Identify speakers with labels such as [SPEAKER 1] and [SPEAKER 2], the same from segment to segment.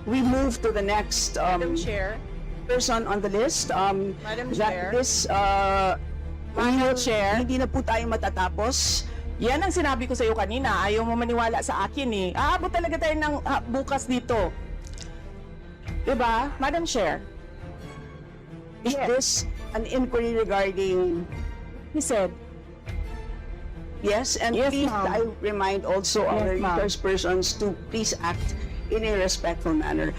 [SPEAKER 1] we move to the next
[SPEAKER 2] Madam Chair.
[SPEAKER 1] person on the list.
[SPEAKER 2] Madam
[SPEAKER 1] That
[SPEAKER 2] Chair.
[SPEAKER 1] this,
[SPEAKER 2] Madam Chair.
[SPEAKER 1] hindi na po tayo matatapos.
[SPEAKER 2] Yan ang sinabi ko sa iyo kanina. Ayaw mo maniwala sa akin eh. Aabot talaga tayo ng bukas dito. Diba? Madam Chair.
[SPEAKER 1] Is this an inquiry regarding...
[SPEAKER 2] He said,
[SPEAKER 1] Yes, and
[SPEAKER 2] Yes,
[SPEAKER 1] please,
[SPEAKER 2] ma'am.
[SPEAKER 1] I remind also our
[SPEAKER 2] Yes, ma'am.
[SPEAKER 1] resource persons to please act in a respectful manner.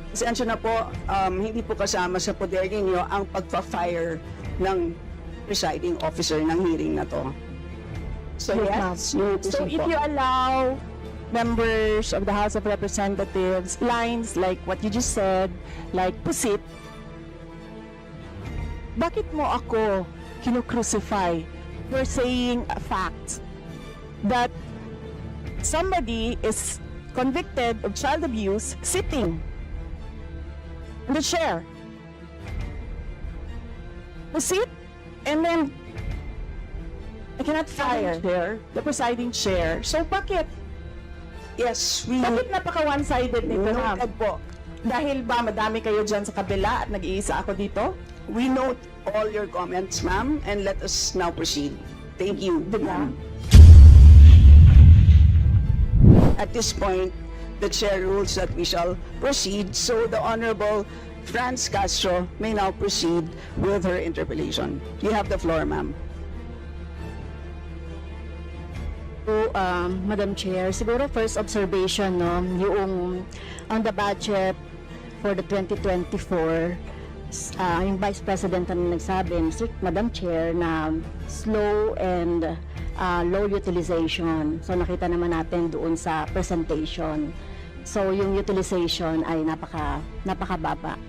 [SPEAKER 1] Pasensya na po, hindi po kasama sa poder ninyo ang pagpa-fire ng presiding officer ng hearing na to. So yes, you
[SPEAKER 2] so
[SPEAKER 1] proceed
[SPEAKER 2] if
[SPEAKER 1] po.
[SPEAKER 2] you allow members of the House of Representatives lines like what you just said, like pusit, bakit mo ako kinukrucify for saying a fact that somebody is convicted of child abuse sitting in the chair? Pusit, and then I cannot fire the presiding chair. So bakit?
[SPEAKER 1] Yes,
[SPEAKER 2] Bakit napaka one-sided nito, ma'am?
[SPEAKER 1] noted po.
[SPEAKER 2] Dahil ba madami kayo dyan sa kabila at nag-iisa ako dito?
[SPEAKER 1] We note all your comments, ma'am, and let us now proceed. Thank you, ma'am. At this point, the chair rules that we shall proceed, so the Honorable Franz Castro may now proceed with her interpellation. You have the floor, ma'am.
[SPEAKER 3] So, Madam Chair, siguro first observation, no, yung on the budget for the 2024, yung Vice President ang nagsabi, Madam Chair, na slow and low utilization. So, nakita naman natin doon sa presentation. So, yung utilization ay napakababa.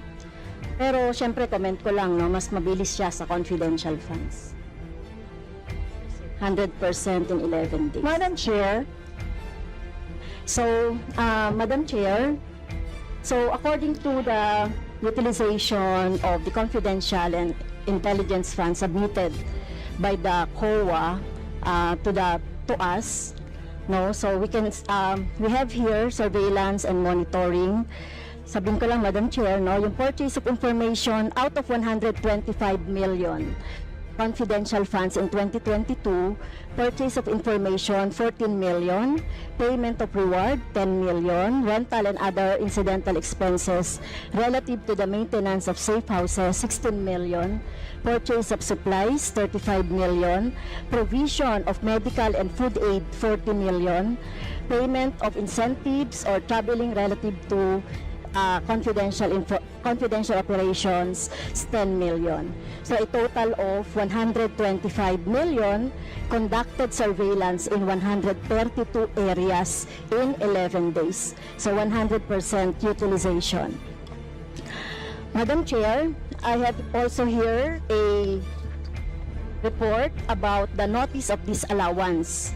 [SPEAKER 3] Pero, syempre, comment ko lang, no, mas mabilis siya sa confidential funds. 100% in 11 days.
[SPEAKER 2] Madam Chair,
[SPEAKER 3] So, Madam Chair, so according to the utilization of the confidential and intelligence funds submitted by the COA to us, no, so we have here surveillance and monitoring. Sabihin ko lang, Madam Chair, no, yung purchase of information out of 125 million confidential funds in 2022, purchase of information 14 million, payment of reward 10 million, rental and other incidental expenses relative to the maintenance of safe houses 16 million, purchase of supplies 35 million, provision of medical and food aid 40 million, payment of incentives or traveling relative to confidential operations is 10 million. So a total of 125 million conducted surveillance in 132 areas in 11 days. So 100% utilization. Madam Chair, I have also here a report about the notice of disallowance.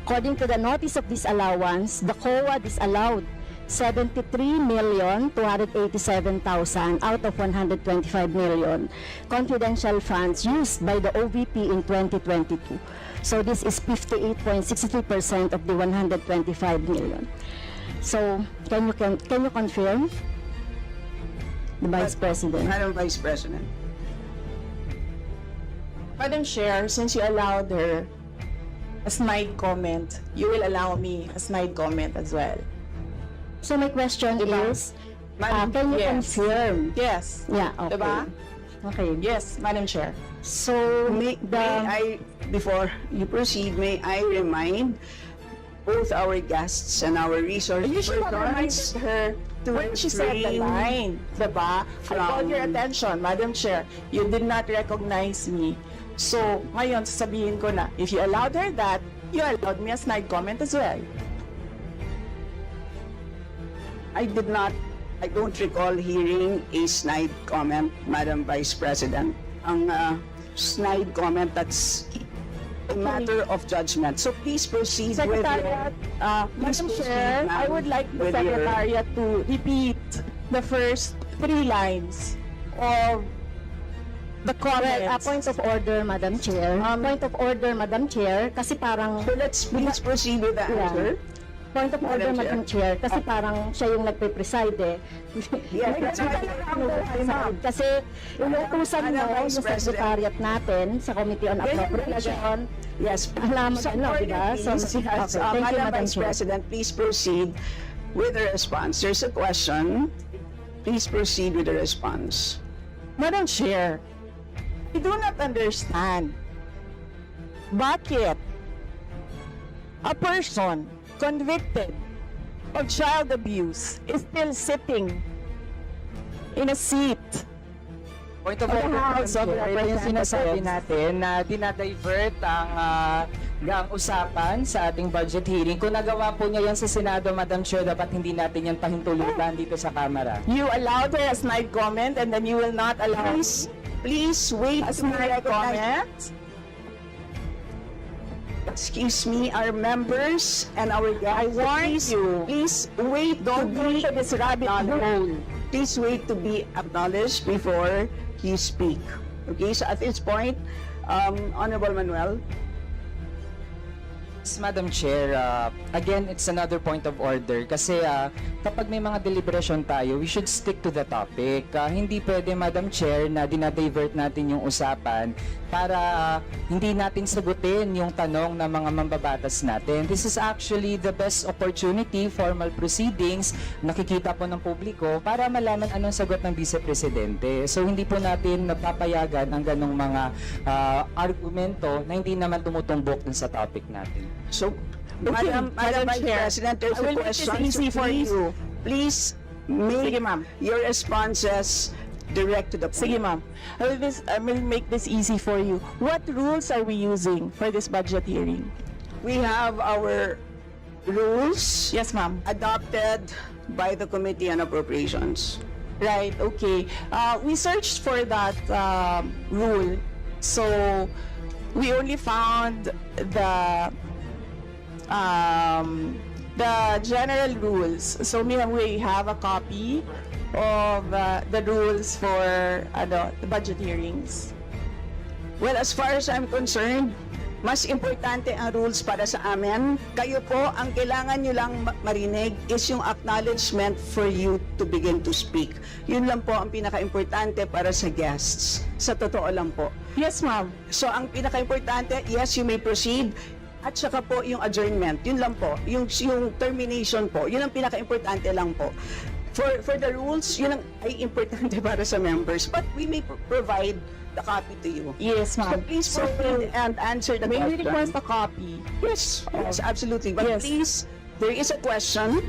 [SPEAKER 3] According to the notice of disallowance, the COA disallowed 73,287,000 out of 125 million confidential funds used by the OVP in 2022. So this is 58.63% of the 125 million. So can you confirm, the Vice President?
[SPEAKER 1] Madam Vice President.
[SPEAKER 2] Madam Chair, since you allowed her a snide comment, you will allow me a snide comment as well.
[SPEAKER 3] So my question
[SPEAKER 2] Diba?
[SPEAKER 3] is,
[SPEAKER 2] Madam,
[SPEAKER 3] can you
[SPEAKER 2] yes.
[SPEAKER 3] confirm?
[SPEAKER 2] Yes.
[SPEAKER 3] Yeah, okay.
[SPEAKER 2] Diba?
[SPEAKER 3] Okay.
[SPEAKER 2] Yes, Madam Chair.
[SPEAKER 3] So
[SPEAKER 1] May I, before you proceed, may I remind both our guests and our resource
[SPEAKER 2] You should have reminded
[SPEAKER 1] persons
[SPEAKER 2] her when she said the
[SPEAKER 1] refrain
[SPEAKER 2] line, diba? I called your
[SPEAKER 1] from-
[SPEAKER 2] attention, Madam Chair. You did not recognize me. So, ngayon, sasabihin ko na, if you allowed her that, you allowed me a snide comment as well.
[SPEAKER 1] I don't recall hearing a snide comment, Madam Vice President. Ang snide comment, that's a matter of judgment. So please proceed with
[SPEAKER 2] Secretariat,
[SPEAKER 1] Please
[SPEAKER 2] Madam
[SPEAKER 1] proceed,
[SPEAKER 2] Chair, I
[SPEAKER 1] ma'am,
[SPEAKER 2] would like the
[SPEAKER 1] with your-
[SPEAKER 2] Secretariat to repeat the first 3 lines of the
[SPEAKER 3] Well,
[SPEAKER 2] comments.
[SPEAKER 3] point of order, Madam Chair. Point of order, Madam Chair, kasi parang
[SPEAKER 1] So let's please proceed with the
[SPEAKER 3] Yeah.
[SPEAKER 1] answer.
[SPEAKER 3] Point of order,
[SPEAKER 1] Madam Chair.
[SPEAKER 3] Madam Chair, kasi parang siya yung nagpe-preside eh.
[SPEAKER 1] Yes, that's right.
[SPEAKER 3] Kasi inutusan mo
[SPEAKER 1] Madam Vice
[SPEAKER 3] yung
[SPEAKER 1] President.
[SPEAKER 3] secretariat natin sa Committee on Appropriation.
[SPEAKER 1] Yes.
[SPEAKER 3] Alam mo,
[SPEAKER 1] Support
[SPEAKER 3] diba?
[SPEAKER 1] it,
[SPEAKER 3] So,
[SPEAKER 1] please.
[SPEAKER 3] okay,
[SPEAKER 1] Yes,
[SPEAKER 3] thank you,
[SPEAKER 1] Madam
[SPEAKER 3] Madam
[SPEAKER 1] Vice
[SPEAKER 3] Chair.
[SPEAKER 1] President, please proceed with the response. There's a question. Please proceed with the response.
[SPEAKER 2] Madam Chair, I do not understand bakit a person convicted of child abuse is still sitting in a seat.
[SPEAKER 4] Point of
[SPEAKER 2] Okay,
[SPEAKER 4] order,
[SPEAKER 2] House of
[SPEAKER 4] Madam Chair. Ito yung sinasabi
[SPEAKER 2] Representatives.
[SPEAKER 4] natin na dinadivert ang usapan sa ating budget hearing. Kung nagawa po niya yan sa Senado, Madam Chair, dapat hindi natin yan pahintulutan dito sa Kamara.
[SPEAKER 2] You allowed her a snide comment and then you will not allow
[SPEAKER 1] Please wait
[SPEAKER 2] a
[SPEAKER 1] to be
[SPEAKER 2] snide
[SPEAKER 1] recognized.
[SPEAKER 2] comment?
[SPEAKER 1] Excuse me, our members and our guests.
[SPEAKER 2] I warned
[SPEAKER 1] please,
[SPEAKER 2] you.
[SPEAKER 1] Please wait
[SPEAKER 2] Don't
[SPEAKER 1] to
[SPEAKER 2] go
[SPEAKER 1] be
[SPEAKER 2] into this rabbit hole.
[SPEAKER 1] Please wait to be acknowledged before you speak. Okay, so at this point, Honorable Manuel.
[SPEAKER 4] Yes, Madam Chair, again, it's another point of order kasi kapag may mga deliberation tayo, we should stick to the topic. Hindi pwede, Madam Chair, na dinadivert natin yung usapan para hindi natin sagutin yung tanong ng mga mambabatas natin. This is actually the best opportunity, formal proceedings, nakikita po ng publiko para malaman anong sagot ng Vice Presidente. So hindi po natin napapayagan ang ganong mga argumento na hindi naman tumutumbok dun sa topic natin.
[SPEAKER 1] So,
[SPEAKER 2] Okay,
[SPEAKER 1] Madam
[SPEAKER 2] Madam
[SPEAKER 1] Vice
[SPEAKER 2] Chair,
[SPEAKER 1] President, there's
[SPEAKER 2] I will
[SPEAKER 1] a
[SPEAKER 2] make this
[SPEAKER 1] question.
[SPEAKER 2] easy for
[SPEAKER 1] Please-
[SPEAKER 2] you.
[SPEAKER 1] Please make
[SPEAKER 2] Sige, ma'am.
[SPEAKER 1] your responses direct to the point.
[SPEAKER 2] Sige, ma'am. I will make this easy for you. What rules are we using for this budget hearing?
[SPEAKER 1] We have our rules
[SPEAKER 2] Yes, ma'am.
[SPEAKER 1] adopted by the Committee on Appropriations.
[SPEAKER 2] Right, okay. We searched for that rule. So, we only found the general rules. So, we have a copy of the rules for the budget hearings.
[SPEAKER 1] Well, as far as I'm concerned, mas importante ang rules para sa amin. Kayo po, ang kailangan nyo lang marinig is yung acknowledgement for you to begin to speak. Yun lang po ang pinaka-importante para sa guests. Sa totoo lang po.
[SPEAKER 2] Yes, ma'am.
[SPEAKER 1] So, ang pinaka-importante, yes, you may proceed. At saka po yung adjournment, yun lang po. Yung termination po, yun ang pinaka-importante lang po. For the rules, yun ang ay importante para sa members. But we may provide the copy to you.
[SPEAKER 2] Yes,
[SPEAKER 1] So
[SPEAKER 2] ma'am.
[SPEAKER 1] please proceed and answer the
[SPEAKER 2] May we
[SPEAKER 1] question.
[SPEAKER 2] request a copy?
[SPEAKER 1] Yes, yes, absolutely. But
[SPEAKER 2] Yes.
[SPEAKER 1] please, there is a question.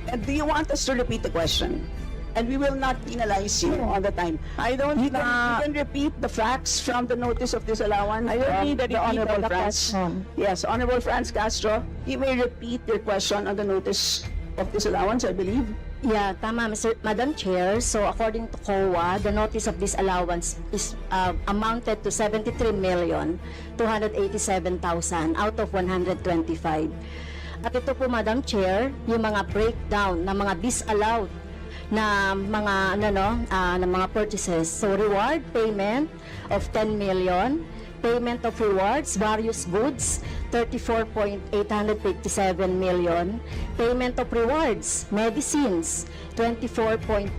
[SPEAKER 1] And do you want us to repeat the question? And we will not penalize you on the time.
[SPEAKER 2] I don't
[SPEAKER 1] You can repeat the facts from the notice of disallowance.
[SPEAKER 2] I will
[SPEAKER 1] from
[SPEAKER 2] need a
[SPEAKER 1] the
[SPEAKER 2] repeat
[SPEAKER 1] Honorable
[SPEAKER 2] of the
[SPEAKER 1] Franz.
[SPEAKER 2] question.
[SPEAKER 1] Yes, Honorable Franz Castro, you may repeat your question on the notice of disallowance, I believe.
[SPEAKER 3] Yeah, tama, Madam Chair. So according to COA, the notice of disallowance is amounted to 73,287,000 out of 125. At ito po, Madam Chair, yung mga breakdown ng mga disallowed na mga na mga purchases. So reward payment of 10 million, payment of rewards, various goods, 34.857 million, payment of rewards, medicines, 24.93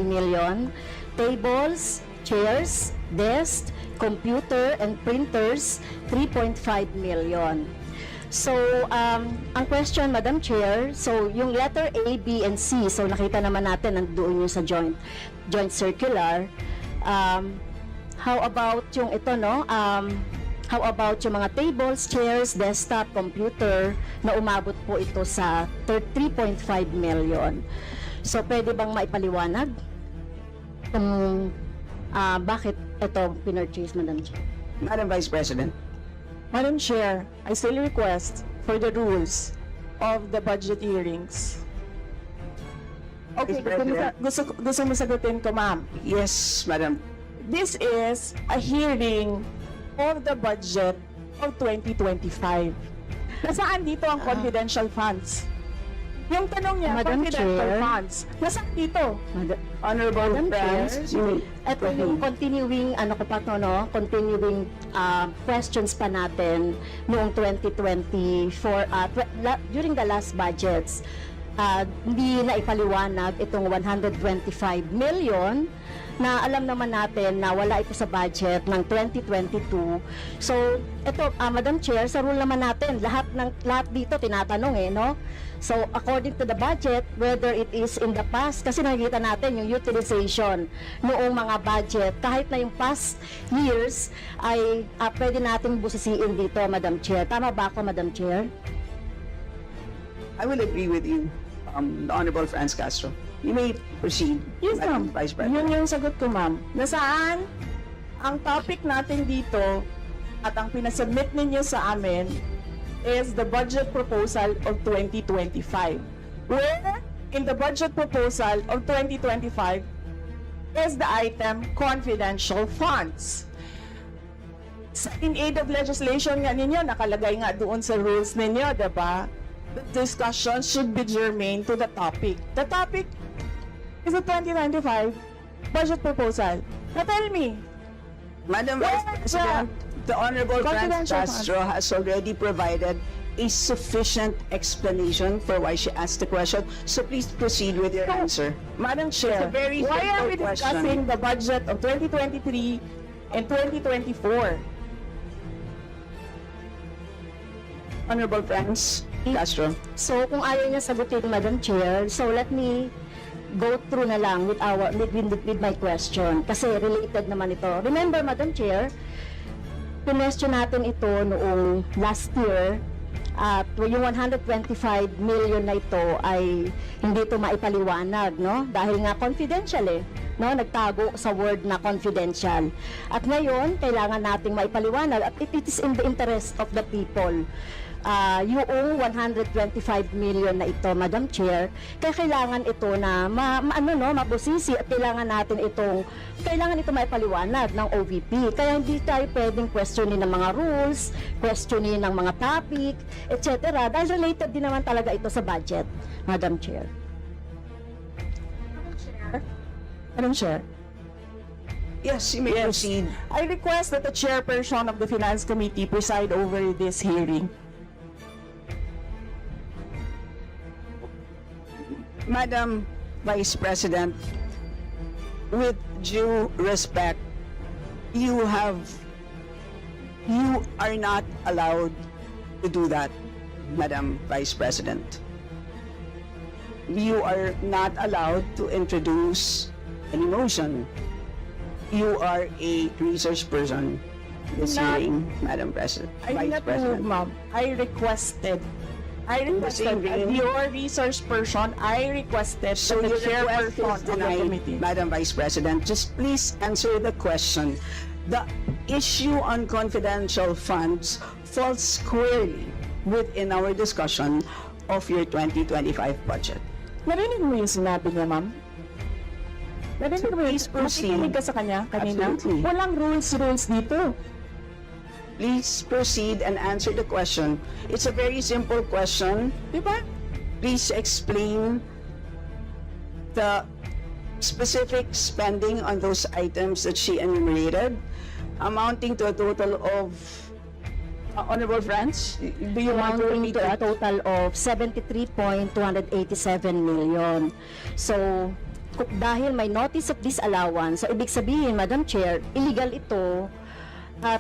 [SPEAKER 3] million, tables, chairs, desks, computer and printers, 3.5 million. So, ang question, Madam Chair, so yung letter A, B, and C, so nakita naman natin nandoon yung sa joint circular. How about yung ito, no? How about yung mga tables, chairs, desktop, computer na umabot po ito sa 3.5 million. So, pwede bang maipaliwanag kung bakit ito pinurchase, Madam Chair?
[SPEAKER 1] Madam Vice President.
[SPEAKER 2] Madam Chair, I still request for the rules of the budget hearings. Okay,
[SPEAKER 1] Vice President.
[SPEAKER 2] gusto mo sagutin ko, ma'am.
[SPEAKER 1] Yes, Madam.
[SPEAKER 2] This is a hearing of the budget of 2025. Nasaan dito ang confidential funds? Yung tanong niya,
[SPEAKER 3] Madam
[SPEAKER 2] confidential
[SPEAKER 3] Chair.
[SPEAKER 2] funds. Nasaan dito?
[SPEAKER 1] Honorable
[SPEAKER 3] Madam
[SPEAKER 1] friends,
[SPEAKER 3] Chair,
[SPEAKER 1] you may
[SPEAKER 3] ito yung continuing, ano ko pa to, no? Continuing questions pa natin noong 2024, during the last budgets. Hindi na ipaliwanag itong 125 million na alam naman natin na wala ito sa budget ng 2022. So, ito, Madam Chair, sa rule naman natin, lahat dito tinatanong no? So, according to the budget, whether it is in the past, kasi nakikita natin yung utilization noong mga budget, kahit na yung past years, ay pwede nating busisiin dito, Madam Chair. Tama ba ako, Madam Chair?
[SPEAKER 1] I will agree with you, the Honorable Franz Castro. You may proceed,
[SPEAKER 2] Yes,
[SPEAKER 1] Madam
[SPEAKER 2] ma'am.
[SPEAKER 1] Vice President.
[SPEAKER 2] Yun yung sagot ko, ma'am. Nasaan ang topic natin dito at ang pinasubmit ninyo sa amin is the budget proposal of 2025. Where in the budget proposal of 2025 is the item confidential funds. In aid of legislation nga ninyo, nakalagay nga doon sa rules ninyo, diba? The discussion should be germane to the topic. The topic is the 2025 budget proposal. Now tell me,
[SPEAKER 1] Madam
[SPEAKER 2] Where
[SPEAKER 1] Vice President, the Honorable Franz
[SPEAKER 2] Confidential
[SPEAKER 1] Castro has already provided a sufficient explanation for why she asked the question. So please proceed with your answer.
[SPEAKER 2] Madam Chair,
[SPEAKER 1] It's a very
[SPEAKER 2] why are we
[SPEAKER 1] simple
[SPEAKER 2] discussing the budget of 2023 and 2024?
[SPEAKER 1] Honorable Franz Castro.
[SPEAKER 3] So, kung ayaw niya sagutin, Madam Chair, so let me go through na lang with my question kasi related naman ito. Remember, Madam Chair, pinestyon natin ito noong last year at yung 125 million na ito ay hindi ito maipaliwanag, no? Dahil nga confidential no? Nagtago sa word na confidential. At ngayon, kailangan nating maipaliwanag at it is in the interest of the people. Yung 125 million na ito, Madam Chair, kaya kailangan ito na mabusisi at kailangan ito maipaliwanag ng OVP. Kaya hindi tayo pwedeng questionin ng mga rules, questionin ng mga topic, etc. Dahil related din naman talaga ito sa budget, Madam Chair.
[SPEAKER 2] Madam Chair,
[SPEAKER 1] Yes, you may proceed.
[SPEAKER 2] I request that the chairperson of the Finance Committee preside over this hearing.
[SPEAKER 1] Madam Vice President, with due respect, you are not allowed to do that, Madam Vice President. You are not allowed to introduce any motion. You are a research person this
[SPEAKER 2] Not-
[SPEAKER 1] hearing, Madam President,
[SPEAKER 2] I
[SPEAKER 1] Vice
[SPEAKER 2] not
[SPEAKER 1] President.
[SPEAKER 2] moved, ma'am. I requested as
[SPEAKER 1] same vein.
[SPEAKER 2] your research person, I requested
[SPEAKER 1] So
[SPEAKER 2] that the
[SPEAKER 1] your request
[SPEAKER 2] chairperson
[SPEAKER 1] is
[SPEAKER 2] of the
[SPEAKER 1] denied,
[SPEAKER 2] committee.
[SPEAKER 1] Madam Vice President. Just please answer the question. The issue on confidential funds falls squarely within our discussion of your 2025 budget.
[SPEAKER 2] Narinig mo yung sinabi niya, ma'am? Narinig mo yung
[SPEAKER 1] please proceed.
[SPEAKER 2] makikinig ka sa kanya kanina?
[SPEAKER 1] Absolutely.
[SPEAKER 2] Walang rules dito.
[SPEAKER 1] Please proceed and answer the question. It's a very simple question.
[SPEAKER 2] Di ba?
[SPEAKER 1] Please explain the specific spending on those items that she enumerated, amounting to a total of, Honorable Franz, do you want to
[SPEAKER 3] Amounting
[SPEAKER 1] repeat
[SPEAKER 3] to a
[SPEAKER 1] it?
[SPEAKER 3] total of 73.287 million. So, dahil may notice of disallowance, so ibig sabihin, Madam Chair, illegal ito at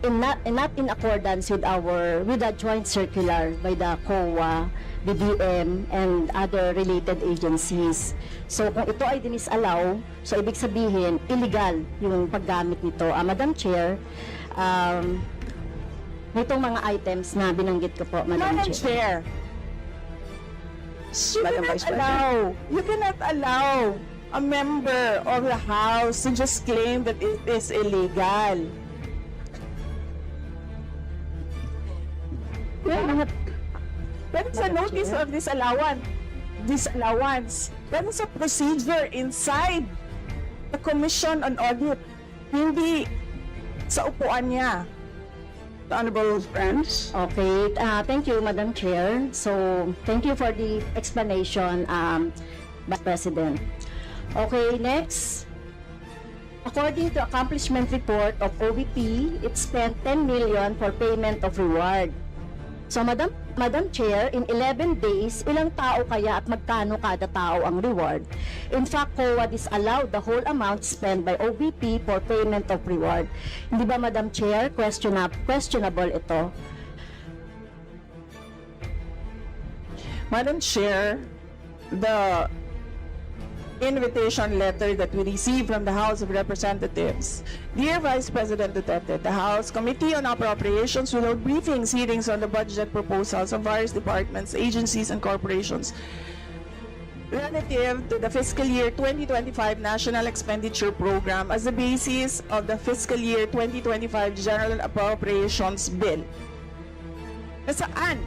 [SPEAKER 3] not in accordance with the joint circular by the COA, BBM, and other related agencies. So, kung ito ay dinisallow, so ibig sabihin, illegal yung paggamit nito. Madam Chair, nitong mga items na binanggit ko po, Madam
[SPEAKER 2] Madam
[SPEAKER 3] Chair.
[SPEAKER 2] Chair,
[SPEAKER 1] Madam Vice President.
[SPEAKER 2] you cannot allow a member of the House to just claim that it is illegal. That is a notice of disallowance. That is a procedure inside the Commission on Audit. Hindi sa upuan niya.
[SPEAKER 1] The honorable friends.
[SPEAKER 3] Okay, thank you, Madam Chair. So, thank you for the explanation, Vice President. Okay, next. According to accomplishment report of OVP, it spent 10 million for payment of reward. So, Madam Chair, in 11 days, ilang tao kaya at magkano kada tao ang reward? In fact, COA disallowed the whole amount spent by OVP for payment of reward. Hindi ba, Madam Chair, questionable ito?
[SPEAKER 2] Madam Chair, the invitation letter that we received from the House of Representatives. Dear Vice President Duterte, the House Committee on Appropriations will hold briefings, hearings on the budget proposals of various departments, agencies, and corporations relative to the fiscal year 2025 National Expenditure Program as the basis of the fiscal year 2025 General Appropriations Bill. Nasaan?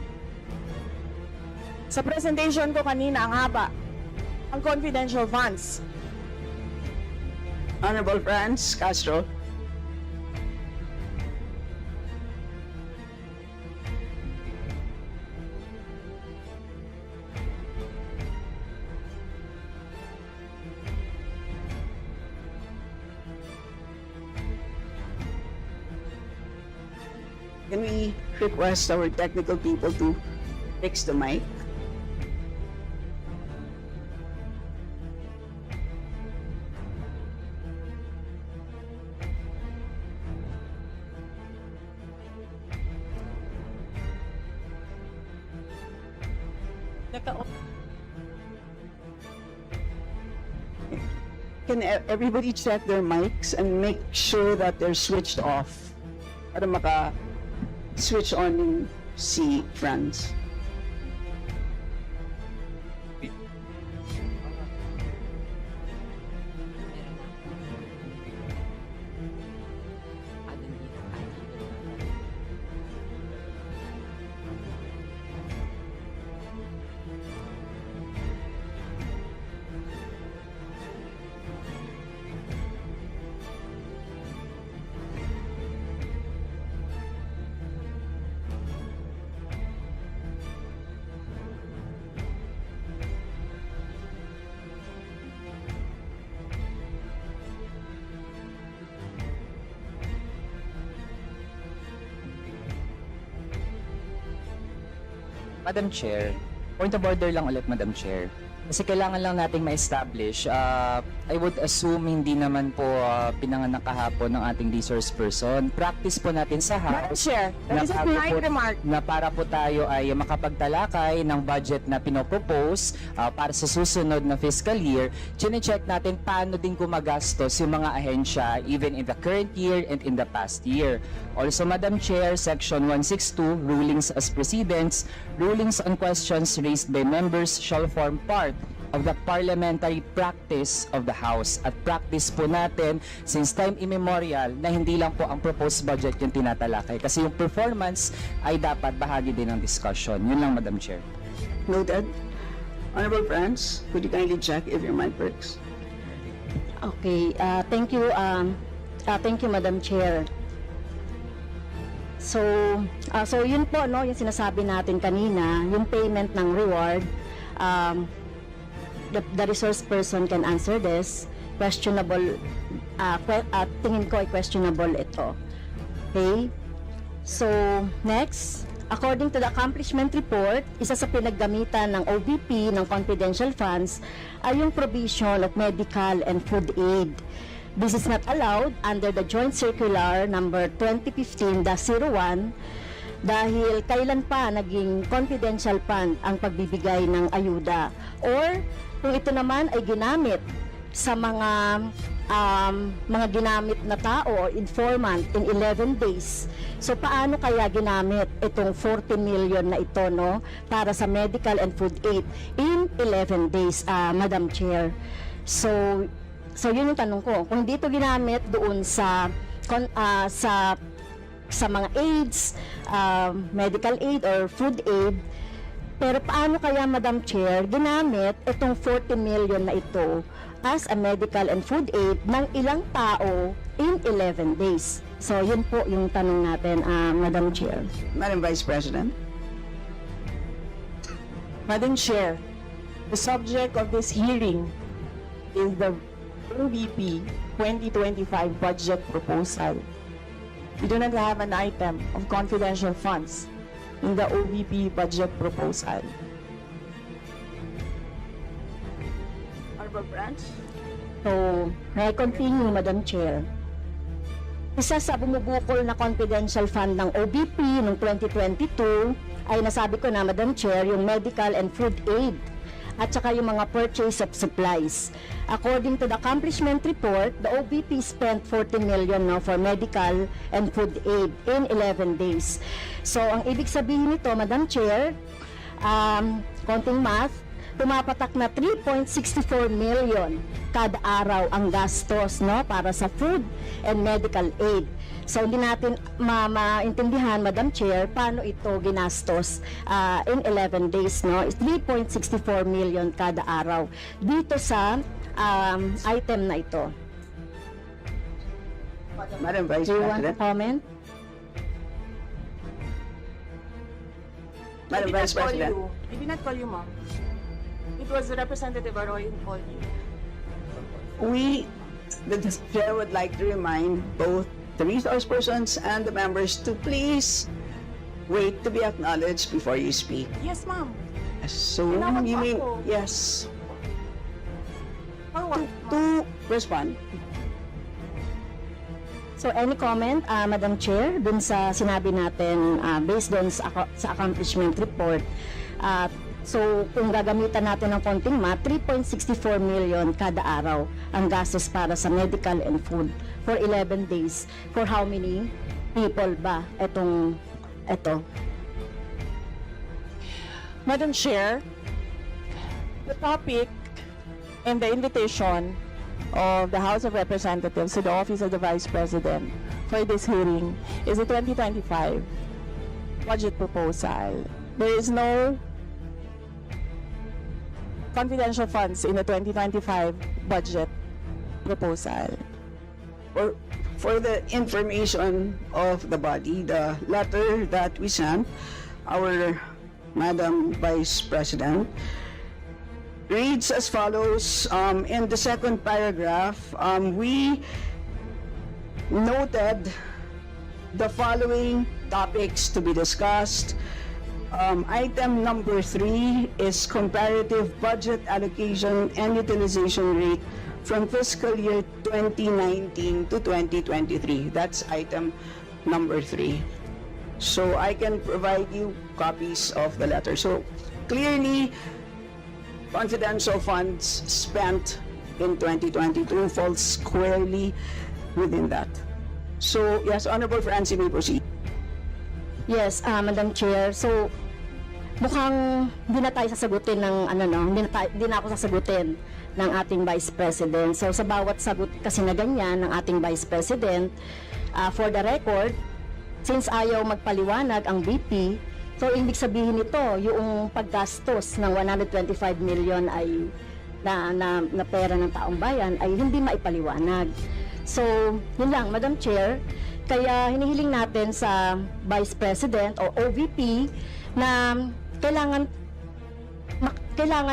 [SPEAKER 2] Sa presentation ko kanina, ang haba. Ang confidential funds.
[SPEAKER 1] Honorable Franz Castro. Can we request our technical people to fix the mic? Can everybody check their mics and make sure that they're switched off para maka-switch on yung si Franz?
[SPEAKER 4] Madam Chair, point of order lang ulit, Madam Chair. Kasi kailangan lang nating ma-establish. I would assume hindi naman po pinanganak kahapon ng ating resource person. Practice po natin sa
[SPEAKER 2] Madam
[SPEAKER 4] House
[SPEAKER 2] Chair, that is a
[SPEAKER 4] bago
[SPEAKER 2] polite
[SPEAKER 4] po-
[SPEAKER 2] remark.
[SPEAKER 4] na para po tayo ay makapagtalakay ng budget na pinopropose para sa susunod na fiscal year, chine-check natin paano din gumagastos yung mga ahensya even in the current year and in the past year. Also, Madam Chair, Section 162, Rulings as Precedents, rulings on questions raised by members shall form part of the parliamentary practice of the House. At practice po natin since time immemorial na hindi lang po ang proposed budget yung tinatalakay. Kasi yung performance ay dapat bahagi din ng discussion. Yun lang, Madam Chair.
[SPEAKER 1] Noted. Honorable Franz, could you kindly check if your mic works?
[SPEAKER 3] Okay, thank you, Madam Chair. So, yun po, no, yung sinasabi natin kanina, yung payment ng reward, the resource person can answer this. Questionable, tingin ko ay questionable ito. Okay? So, next, according to the accomplishment report, isa sa pinaggamitan ng OVP ng confidential funds ay yung provision of medical and food aid. This is not allowed under the Joint Circular number 2015-01 dahil kailan pa naging confidential fund ang pagbibigay ng ayuda. Or kung ito naman ay ginamit sa mga ginamit na tao or informant in 11 days. So paano kaya ginamit itong 40 million na ito, no, para sa medical and food aid in 11 days, Madam Chair? So yun yung tanong ko. Kung dito ginamit doon sa mga aids, medical aid or food aid, Pero paano kaya, Madam Chair, ginamit itong 40 million na ito as a medical and food aid ng ilang tao in 11 days? So, yun po yung tanong natin, Madam Chair.
[SPEAKER 1] Madam Vice President.
[SPEAKER 2] Madam Chair, the subject of this hearing is the OVP 2025 budget proposal. We do not have an item of confidential funds in the OVP budget proposal.
[SPEAKER 1] Honorable Branch.
[SPEAKER 3] So, may I continue, Madam Chair? Isa sa bumubukol na confidential fund ng OBP noong 2022 ay nasabi ko na, Madam Chair, yung medical and food aid at saka yung mga purchase of supplies. According to the accomplishment report, the OBP spent 14 million for medical and food aid in 11 days. So, ang ibig sabihin nito, Madam Chair, konting math, tumapatak na 3.64 million kada araw ang gastos para sa food and medical aid. So hindi natin maintindihan, Madam Chair, paano ito ginastos in 11 days. Is 3.64 million kada araw dito sa item na ito.
[SPEAKER 1] Madam Vice
[SPEAKER 3] Do you want to
[SPEAKER 1] President.
[SPEAKER 3] comment?
[SPEAKER 1] Madam Vice President.
[SPEAKER 2] I did not call you, ma'am. It was Representative Arroyo who called you.
[SPEAKER 1] The chair would like to remind both the resource persons and the members to please wait to be acknowledged before you speak.
[SPEAKER 2] Yes, ma'am.
[SPEAKER 1] So,
[SPEAKER 2] Tinawag
[SPEAKER 1] you
[SPEAKER 2] mo
[SPEAKER 1] mean,
[SPEAKER 2] ako.
[SPEAKER 1] yes,
[SPEAKER 2] For what?
[SPEAKER 1] to respond.
[SPEAKER 3] So any comment, Madam Chair, dun sa sinabi natin based dun sa accomplishment report? So kung gagamitan natin ng konting math, 3.64 million kada araw ang gastos para sa medical and food for 11 days. For how many people ba ito?
[SPEAKER 2] Madam Chair, the topic and the invitation of the House of Representatives to the Office of the Vice President for this hearing is the 2025 budget proposal. There is no confidential funds in the 2025 budget proposal.
[SPEAKER 1] For the information of the body, the letter that we sent, our Madam Vice President, reads as follows. In the second paragraph, we noted the following topics to be discussed. Item number 3 is comparative budget allocation and utilization rate from fiscal year 2019 to 2023. That's item number 3. So I can provide you copies of the letter. So clearly, confidential funds spent in 2022 falls squarely within that. So yes, Honorable Francie, may proceed.
[SPEAKER 3] Yes, Madam Chair. So, mukhang hindi na tayo sasagutin ng hindi na ako sasagutin ng ating Vice President. So, sa bawat sagot kasi na ganyan ng ating Vice President, for the record, since ayaw magpaliwanag ang BP, so ibig sabihin nito, yung paggastos ng 125 million ay na pera ng taong bayan ay hindi maipaliwanag. So, yun lang, Madam Chair. Kaya hinihiling natin sa Vice President o OVP na kailangan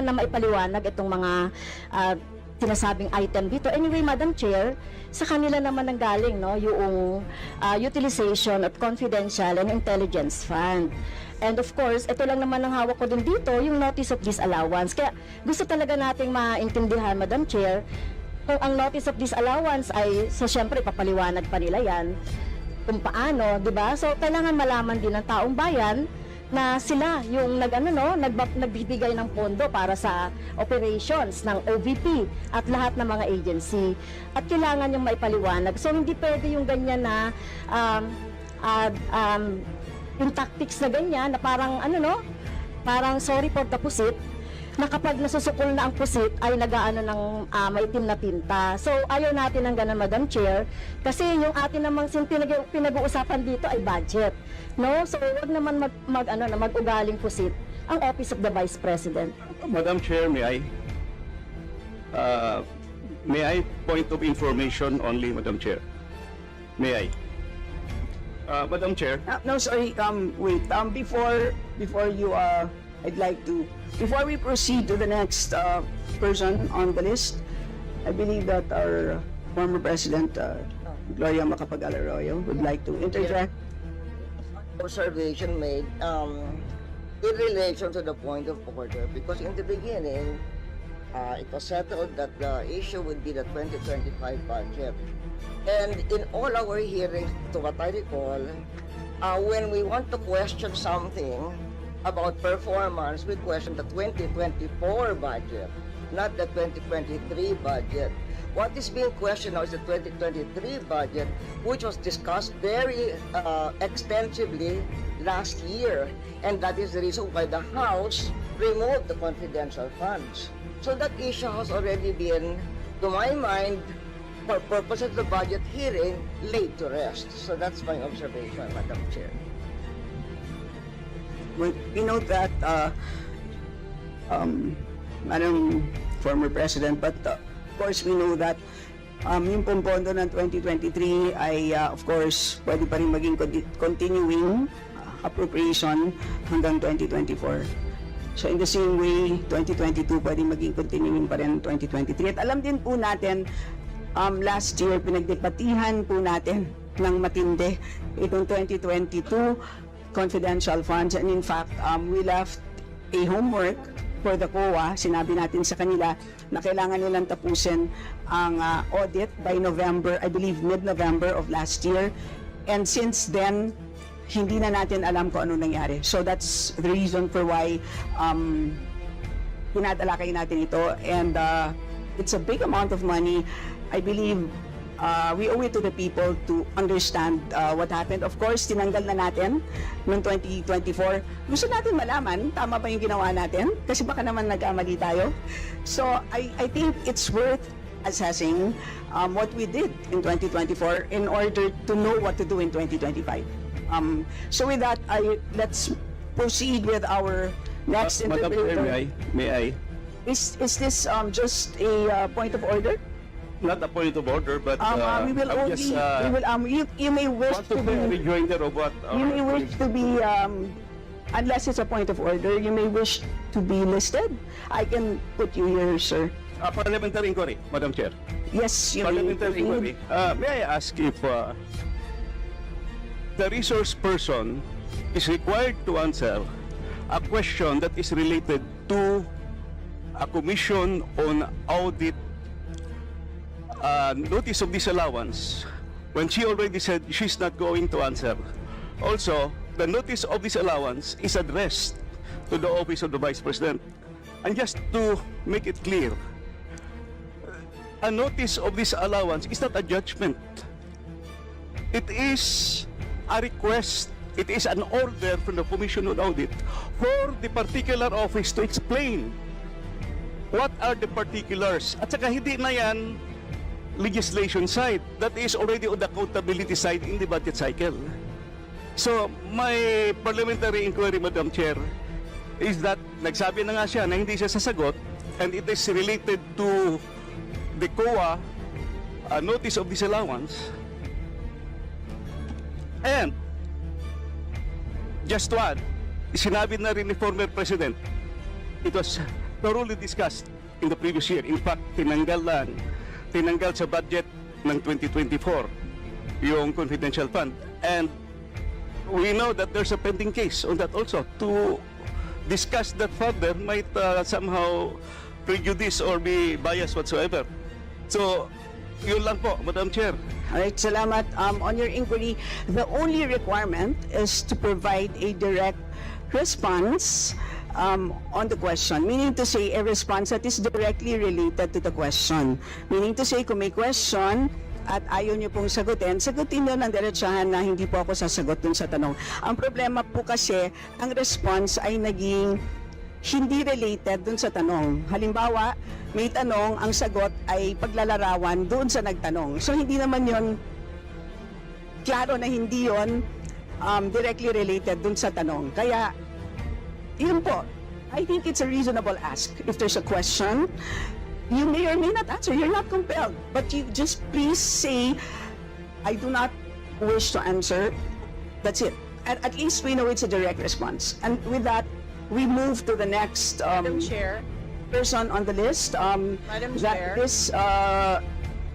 [SPEAKER 3] na maipaliwanag itong mga sinasabing item dito. Anyway, Madam Chair, sa kanila naman nanggaling yung utilization of confidential and intelligence fund. And of course, ito lang naman ang hawak ko din dito, yung notice of disallowance. Kaya gusto talaga nating maintindihan, Madam Chair, kung ang notice of disallowance ay, so syempre, papaliwanag pa nila yan kung paano, di ba? So, kailangan malaman din ng taong bayan na sila yung nagbibigay ng pondo para sa operations ng OVP at lahat ng mga agency. At kailangan yung maipaliwanag. So, hindi pwede yung ganyan na yung tactics na ganyan na parang parang sorry for the pusit, na kapag nasusukol na ang pusit ay nagaano ng maitim na tinta. So ayaw natin ng ganun, Madam Chair, kasi yung atin namang pinag-uusapan dito ay budget, no? So wag naman mag-ugaling pusit ang Office of the Vice President.
[SPEAKER 5] Madam Chair, may I point of information only, Madam Chair? May I? Madam Chair,
[SPEAKER 1] No, sorry, wait, before you, I'd like to, before we proceed to the next person on the list, I believe that our former President, Gloria Macapagal-Arroyo, would like to interject.
[SPEAKER 6] Observation made in relation to the point of order, because in the beginning it was settled that the issue would be the 2025 budget, and in all our hearings, to what I recall, when we want to question something about performance, we question the 2024 budget, not the 2023 budget. What is being questioned now is the 2023 budget, which was discussed very extensively last year, and that is the reason why the House removed the confidential funds. So that issue has already been, to my mind, for purposes of the budget hearing, laid to rest. So that's my observation, Madam Chair.
[SPEAKER 1] We know that, Madam former President, but of course we know that yung pong pondo ng 2023 ay of course pwede pa rin maging continuing appropriation hanggang 2024. So in the same way, 2022 pwede maging continuing pa rin 2023. At alam din po natin, last year pinagdebatihan po natin ng matindi itong 2022 confidential funds, and in fact, we left a homework for the COA. Sinabi natin sa kanila na kailangan nilang tapusin ang audit by November, I believe mid-November of last year. And since then, hindi na natin alam kung ano nangyari. So that's the reason for why tinatalakay natin ito. And it's a big amount of money. I believe we owe it to the people to understand what happened. Of course, tinanggal na natin noong 2024. Gusto natin malaman, tama ba yung ginawa natin? Kasi baka naman nagkamali tayo. So, I think it's worth assessing what we did in 2024 in order to know what to do in 2025. So with that, let's proceed with our next
[SPEAKER 5] Madam Chair,
[SPEAKER 1] interview.
[SPEAKER 5] may I?
[SPEAKER 1] Is this just a point of order?
[SPEAKER 5] Not a point of order, but
[SPEAKER 1] We will
[SPEAKER 5] I'm
[SPEAKER 1] only,
[SPEAKER 5] just
[SPEAKER 1] you may wish
[SPEAKER 5] want
[SPEAKER 1] to
[SPEAKER 5] to be a
[SPEAKER 1] be,
[SPEAKER 5] rejoinder of what
[SPEAKER 1] you may
[SPEAKER 5] our
[SPEAKER 1] wish to be, unless it's a point of order, you may wish to be listed. I can put you here, sir.
[SPEAKER 5] parliamentary inquiry, Madam Chair.
[SPEAKER 1] Yes, you may.
[SPEAKER 5] Parliamentary inquiry. May I ask if the resource person is required to answer a question that is related to a commission on audit notice of disallowance, when she already said she's not going to answer. Also, the notice of disallowance is addressed to the Office of the Vice President. And just to make it clear, a notice of disallowance is not a judgment. It is a request, it is an order from the Commission on Audit for the particular office to explain what are the particulars. At saka hindi na yan legislation side, that is already on the accountability side in the budget cycle. So, my parliamentary inquiry, Madam Chair, is that nagsabi na nga siya na hindi siya sasagot, and it is related to the COA notice of disallowance. And just to add, sinabi na rin ni former President, it was thoroughly discussed in the previous year. In fact, tinanggal sa budget ng 2024 yung confidential fund. And we know that there's a pending case on that also. To discuss that further might somehow prejudice or be biased whatsoever. So, yun lang po, Madam Chair.
[SPEAKER 1] Alright, salamat. On your inquiry, the only requirement is to provide a direct response on the question. Meaning to say, a response that is directly related to the question. Meaning to say, kung may question at ayaw niyo pong sagutin niyo ng diretsahan na hindi po ako sasagot dun sa tanong. Ang problema po kasi, ang response ay naging hindi related dun sa tanong. Halimbawa, may tanong, ang sagot ay paglalarawan doon sa nagtanong. So hindi naman yon, klaro na hindi yon directly related dun sa tanong. Kaya, yun po, I think it's a reasonable ask. If there's a question, you may or may not answer. You're not compelled. But you just please say, I do not wish to answer. That's it. At least we know it's a direct response. And with that, we move to the next
[SPEAKER 2] Madam Chair.
[SPEAKER 1] person on the list.
[SPEAKER 2] Madam Chair.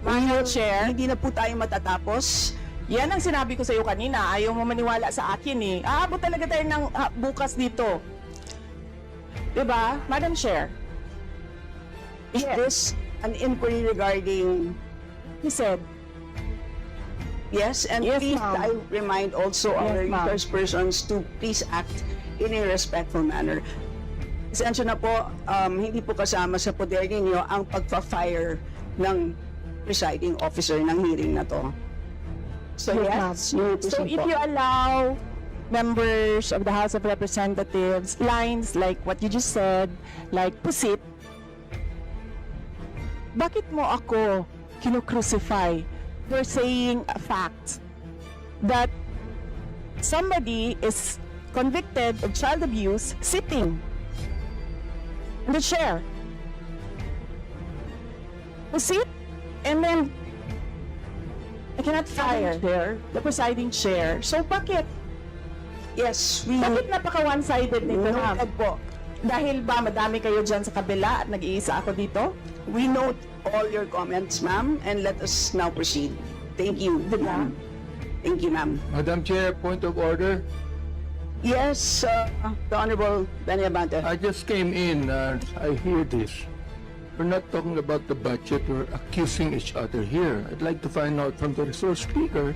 [SPEAKER 1] Madam
[SPEAKER 2] Chair.
[SPEAKER 1] Hindi na po tayo matatapos.
[SPEAKER 2] Yan ang sinabi ko sa iyo kanina. Ayaw mo maniwala sa akin eh. Aabot talaga tayo ng bukas dito. Diba? Madam Chair.
[SPEAKER 1] Is this an inquiry regarding...
[SPEAKER 2] He said,
[SPEAKER 1] Yes, and
[SPEAKER 2] Yes,
[SPEAKER 1] please,
[SPEAKER 2] ma'am.
[SPEAKER 1] I remind also our
[SPEAKER 2] Yes, ma'am.
[SPEAKER 1] resource persons to please act in a respectful manner. Pasensya na po, hindi po kasama sa poder ninyo ang pagpa-fire ng presiding officer ng hearing na to. So yes, you need to
[SPEAKER 2] so
[SPEAKER 1] proceed
[SPEAKER 2] if
[SPEAKER 1] po.
[SPEAKER 2] you allow members of the House of Representatives lines like what you just said, like pusit, bakit mo ako kinu-crucify for saying a fact that somebody is convicted of child abuse sitting in the chair? Pusit, and then I cannot fire there, the presiding chair. So bakit?
[SPEAKER 1] Yes, we
[SPEAKER 2] Bakit napaka one-sided nito, ma'am?
[SPEAKER 1] noted po.
[SPEAKER 2] Dahil ba madami kayo dyan sa kabila at nag-iisa ako dito?
[SPEAKER 1] We note all your comments, ma'am, and let us now proceed. Thank you, ma'am. Thank you, ma'am.
[SPEAKER 7] Madam Chair, point of order.
[SPEAKER 1] Yes, the Honorable Benny Abante.
[SPEAKER 7] I just came in and I hear this. We're not talking about the budget, we're accusing each other here. I'd like to find out from the resource speaker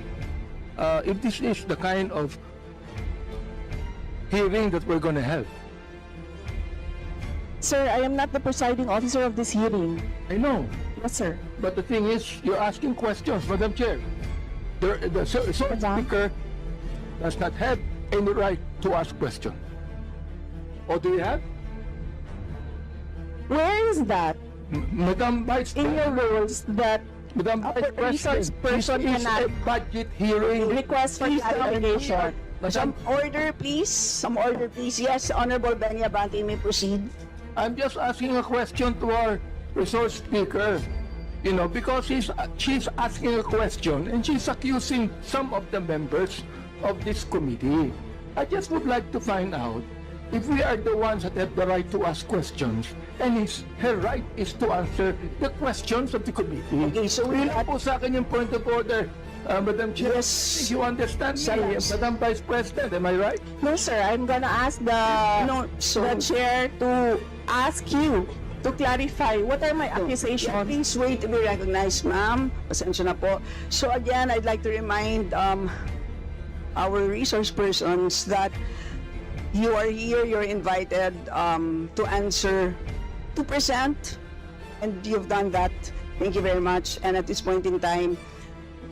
[SPEAKER 7] if this is the kind of hearing that we're going to have.
[SPEAKER 2] Sir, I am not the presiding officer of this hearing.
[SPEAKER 7] I know,
[SPEAKER 2] Yes, sir.
[SPEAKER 7] but the thing is, you're asking questions, Madam Chair. The resource
[SPEAKER 2] Madam?
[SPEAKER 7] speaker does not have any right to ask questions. Or do you have?
[SPEAKER 2] Where is that
[SPEAKER 7] Madam Vice
[SPEAKER 2] in your
[SPEAKER 7] President,
[SPEAKER 2] rules that
[SPEAKER 7] Madam
[SPEAKER 2] a
[SPEAKER 7] Vice
[SPEAKER 2] resource
[SPEAKER 7] President,
[SPEAKER 2] person
[SPEAKER 7] this is
[SPEAKER 2] cannot
[SPEAKER 7] a budget hearing.
[SPEAKER 2] request for
[SPEAKER 1] Please,
[SPEAKER 2] clarification?
[SPEAKER 1] Some order, please. Some order, please. Yes, Honorable Benny Abante, you may proceed.
[SPEAKER 7] I'm just asking a question to our resource speaker, you know, because she's asking a question and she's accusing some of the members of this committee. I just would like to find out if we are the ones that have the right to ask questions and her right is to answer the questions of the committee.
[SPEAKER 1] Okay, so we
[SPEAKER 7] Yun lang po sa akin yung point of order, Madam Chair.
[SPEAKER 1] Yes.
[SPEAKER 7] You understand me,
[SPEAKER 1] Yes.
[SPEAKER 7] Madam Vice President, am I right?
[SPEAKER 2] No, sir. I'm gonna ask the
[SPEAKER 1] so
[SPEAKER 2] chair to ask you to clarify what are my
[SPEAKER 1] Yeah,
[SPEAKER 2] accusations.
[SPEAKER 1] please wait to be recognized, ma'am. Pasensya na po. So again, I'd like to remind our resource persons that you are here, you're invited to answer, to present, and you've done that. Thank you very much. And at this point in time,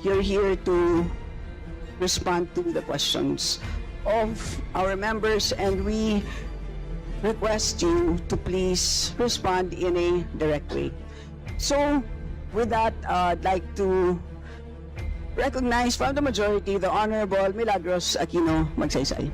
[SPEAKER 1] you're here to respond to the questions of our members, and we request you to please respond in a direct way. So, with that, I'd like to recognize from the majority the Honorable Milagros Aquino Magsaysay.